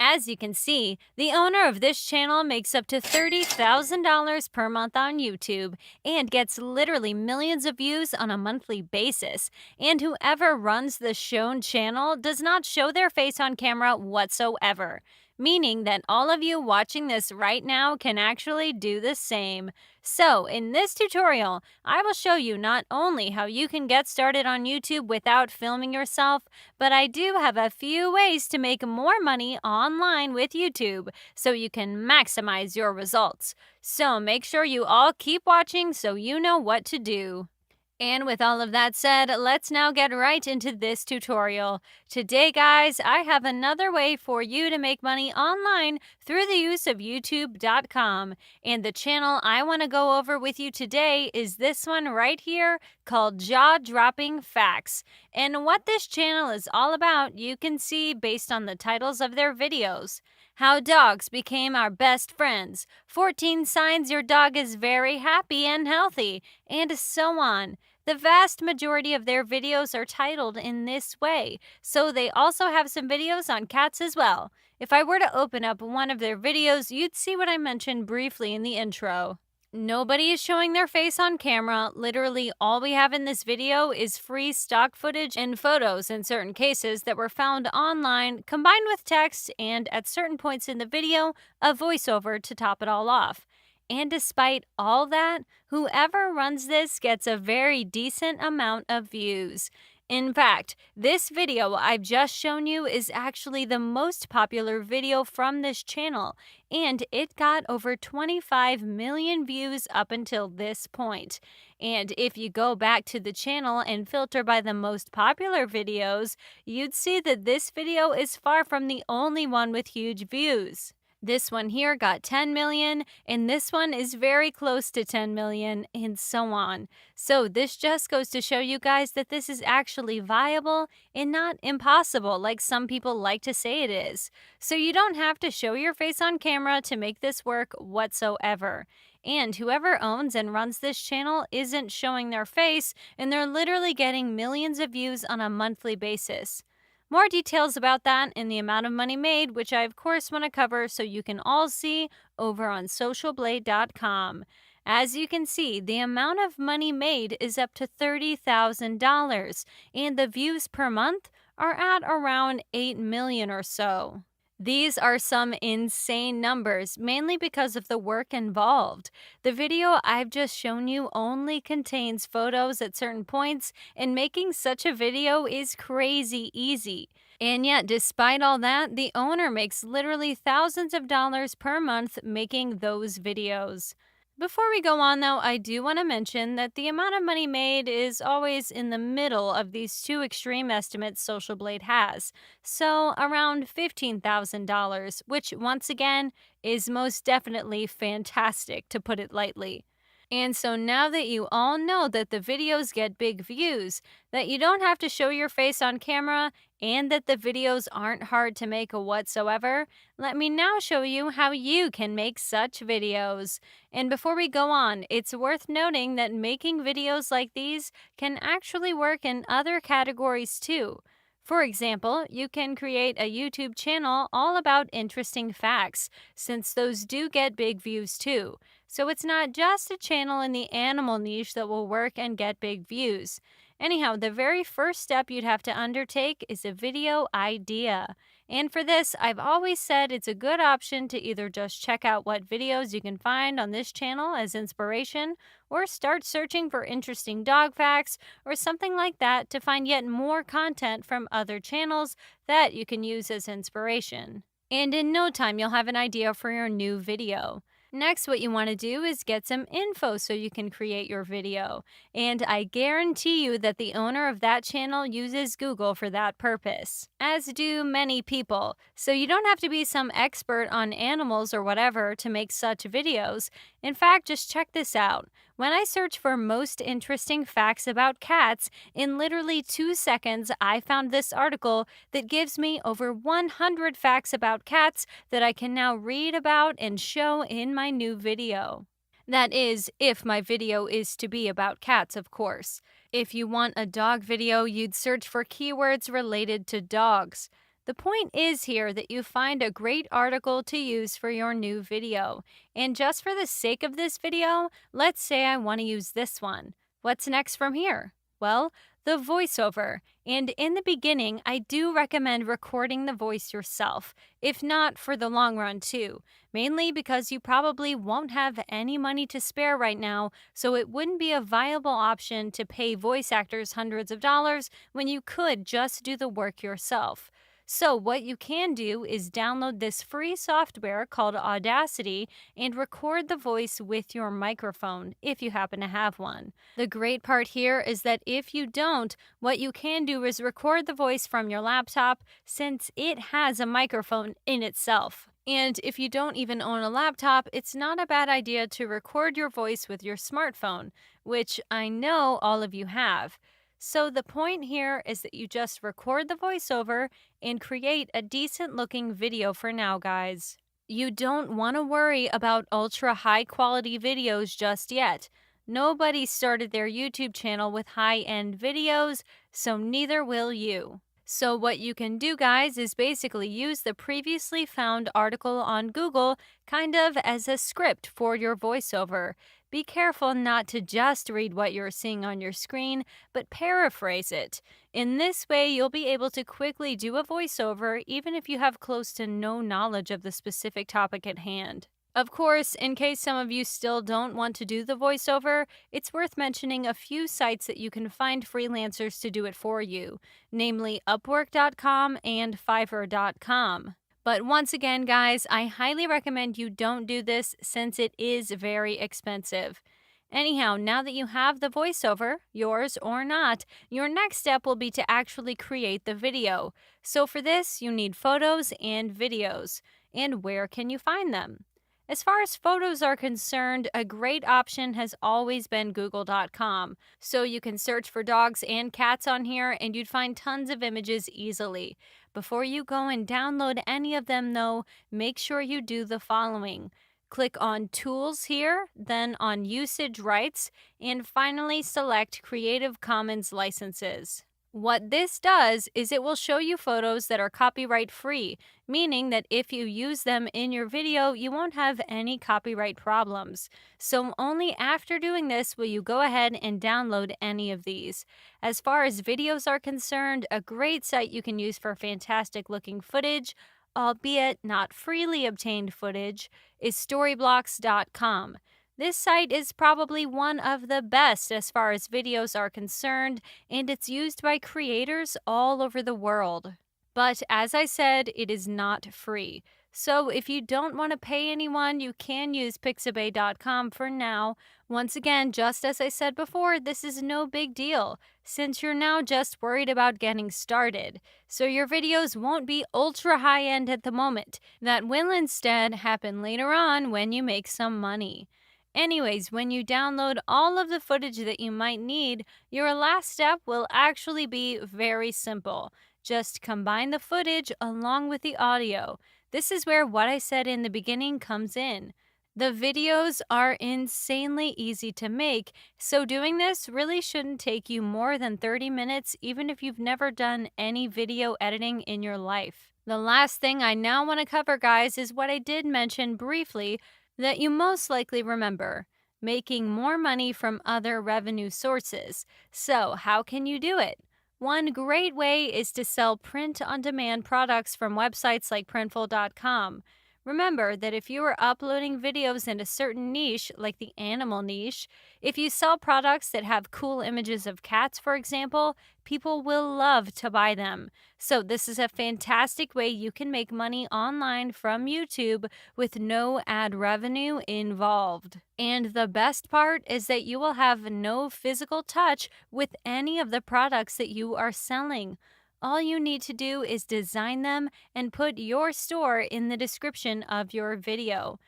As you can see, the owner of this channel makes up to $30,000 per month on YouTube and gets literally millions of views on a monthly basis. And whoever runs the shown channel does not show their face on camera whatsoever, meaning that all of you watching this right now can actually do the same. So, in this tutorial, I will show you not only how you can get started on YouTube without filming yourself, but I do have a few ways to make more money online with YouTube so you can maximize your results. So make sure you all keep watching so you know what to do. And with all of that said, let's now get right into this tutorial. Today, guys, I have another way for you to make money online through the use of YouTube.com. And the channel I want to go over with you today is this one right here called Jaw-Dropping Facts. And what this channel is all about, you can see based on the titles of their videos. How dogs became our best friends, 14 signs your dog is very happy and healthy, and so on. The vast majority of their videos are titled in this way, so they also have some videos on cats as well. If I were to open up one of their videos, you'd see what I mentioned briefly in the intro. Nobody is showing their face on camera. Literally, all we have in this video is free stock footage and photos in certain cases that were found online, combined with text and, at certain points in the video, a voiceover to top it all off. And despite all that, whoever runs this gets a very decent amount of views. In fact, this video I've just shown you is actually the most popular video from this channel, and it got over 25 million views up until this point. And if you go back to the channel and filter by the most popular videos, you'd see that this video is far from the only one with huge views. This one here got 10 million, and this one is very close to 10 million, and so on. So this just goes to show you guys that this is actually viable and not impossible like some people like to say it is. So you don't have to show your face on camera to make this work whatsoever. And whoever owns and runs this channel isn't showing their face, and they're literally getting millions of views on a monthly basis. More details about that and the amount of money made, which I of course want to cover so you can all see over on socialblade.com. As you can see, the amount of money made is up to $30,000, and the views per month are at around 8 million or so. These are some insane numbers, mainly because of the work involved. The video I've just shown you only contains photos at certain points, and making such a video is crazy easy. And yet, despite all that, the owner makes literally thousands of dollars per month making those videos. Before we go on, though, I do want to mention that the amount of money made is always in the middle of these two extreme estimates Social Blade has, so around $15,000, which once again is most definitely fantastic, to put it lightly. And so now that you all know that the videos get big views, that you don't have to show your face on camera, and that the videos aren't hard to make whatsoever, let me now show you how you can make such videos. And before we go on, it's worth noting that making videos like these can actually work in other categories too. For example, you can create a YouTube channel all about interesting facts, since those do get big views too. So it's not just a channel in the animal niche that will work and get big views. Anyhow, the very first step you'd have to undertake is a video idea. And for this, I've always said it's a good option to either just check out what videos you can find on this channel as inspiration, or start searching for interesting dog facts or something like that to find yet more content from other channels that you can use as inspiration. And in no time, you'll have an idea for your new video. Next, what you want to do is get some info so you can create your video. And I guarantee you that the owner of that channel uses Google for that purpose, as do many people. So you don't have to be some expert on animals or whatever to make such videos. In fact, just check this out. When I search for most interesting facts about cats, in literally 2 seconds, I found this article that gives me over 100 facts about cats that I can now read about and show in my new video. That is, if my video is to be about cats, of course. If you want a dog video, you'd search for keywords related to dogs. The point is here that you find a great article to use for your new video. And just for the sake of this video, let's say I want to use this one. What's next from here? Well, the voiceover. And in the beginning, I do recommend recording the voice yourself, if not for the long run too, mainly because you probably won't have any money to spare right now, so it wouldn't be a viable option to pay voice actors hundreds of dollars when you could just do the work yourself. So, what you can do is download this free software called Audacity and record the voice with your microphone if you happen to have one. The great part here is that if you don't, what you can do is record the voice from your laptop since it has a microphone in itself. And if you don't even own a laptop, it's not a bad idea to record your voice with your smartphone, which I know all of you have. So the point here is that you just record the voiceover and create a decent looking video for now, guys. You don't want to worry about ultra high quality videos just yet. Nobody started their YouTube channel with high-end videos, so neither will you. So what you can do, guys, is basically use the previously found article on Google kind of as a script for your voiceover. Be careful not to just read what you're seeing on your screen, but paraphrase it. In this way, you'll be able to quickly do a voiceover even if you have close to no knowledge of the specific topic at hand. Of course, in case some of you still don't want to do the voiceover, it's worth mentioning a few sites that you can find freelancers to do it for you, namely Upwork.com and Fiverr.com. But once again, guys, I highly recommend you don't do this since it is very expensive. Anyhow, now that you have the voiceover, yours or not, your next step will be to actually create the video. So for this, you need photos and videos. And where can you find them? As far as photos are concerned, a great option has always been Google.com. So you can search for dogs and cats on here and you'd find tons of images easily. Before you go and download any of them though, make sure you do the following. Click on Tools here, then on Usage Rights, and finally select Creative Commons licenses. What this does is it will show you photos that are copyright free, meaning that if you use them in your video, you won't have any copyright problems. So only after doing this will you go ahead and download any of these. As far as videos are concerned, a great site you can use for fantastic looking footage, albeit not freely obtained footage, is storyblocks.com. This site is probably one of the best as far as videos are concerned, and it's used by creators all over the world. But as I said, it is not free. So if you don't want to pay anyone, you can use pixabay.com for now. Once again, just as I said before, this is no big deal, since you're now just worried about getting started. So your videos won't be ultra high-end at the moment. That will instead happen later on when you make some money. Anyways, when you download all of the footage that you might need, your last step will actually be very simple. Just combine the footage along with the audio. This is where what I said in the beginning comes in. The videos are insanely easy to make, so doing this really shouldn't take you more than 30 minutes even if you've never done any video editing in your life. The last thing I now want to cover, guys, is what I did mention briefly that you most likely remember: making more money from other revenue sources. So how can you do it? One great way is to sell print-on-demand products from websites like Printful.com. Remember that if you are uploading videos in a certain niche, like the animal niche, if you sell products that have cool images of cats, for example, people will love to buy them. So this is a fantastic way you can make money online from YouTube with no ad revenue involved. And the best part is that you will have no physical touch with any of the products that you are selling. All you need to do is design them and put your store in the description of your video.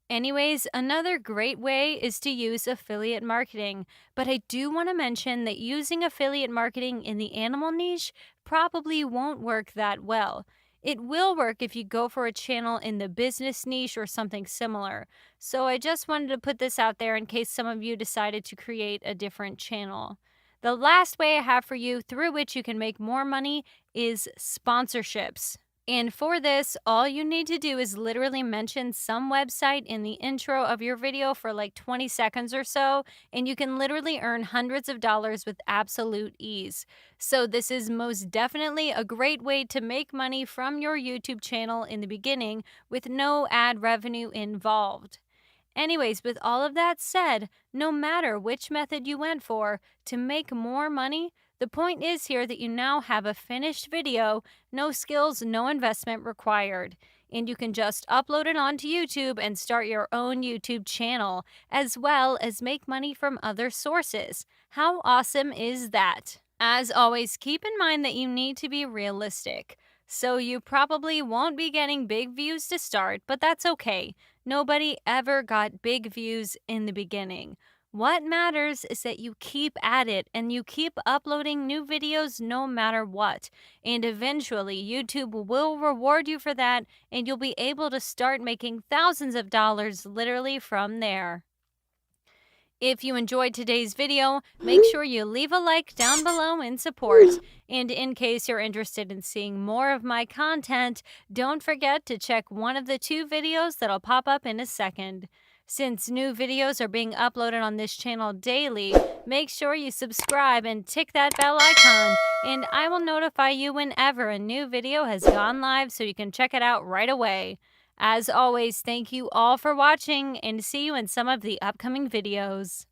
Anyways, another great way is to use affiliate marketing, but I do want to mention that using affiliate marketing in the animal niche probably won't work that well. It will work if you go for a channel in the business niche or something similar. So I just wanted to put this out there in case some of you decided to create a different channel. The last way I have for you through which you can make more money is sponsorships. And for this, all you need to do is literally mention some website in the intro of your video for like 20 seconds or so, and you can literally earn hundreds of dollars with absolute ease. So, this is most definitely a great way to make money from your YouTube channel in the beginning with no ad revenue involved. Anyways, with all of that said, no matter which method you went for, to make more money, the point is here that you now have a finished video, no skills, no investment required. And you can just upload it onto YouTube and start your own YouTube channel, as well as make money from other sources. How awesome is that? As always, keep in mind that you need to be realistic. So you probably won't be getting big views to start, but that's okay. Nobody ever got big views in the beginning. What matters is that you keep at it and you keep uploading new videos no matter what. And eventually, YouTube will reward you for that, and you'll be able to start making thousands of dollars literally from there. If you enjoyed today's video, make sure you leave a like down below in support. And in case you're interested in seeing more of my content, don't forget to check one of the 2 videos that'll pop up in a second. Since new videos are being uploaded on this channel daily, make sure you subscribe and tick that bell icon, and I will notify you whenever a new video has gone live so you can check it out right away. As always, thank you all for watching, and see you in some of the upcoming videos.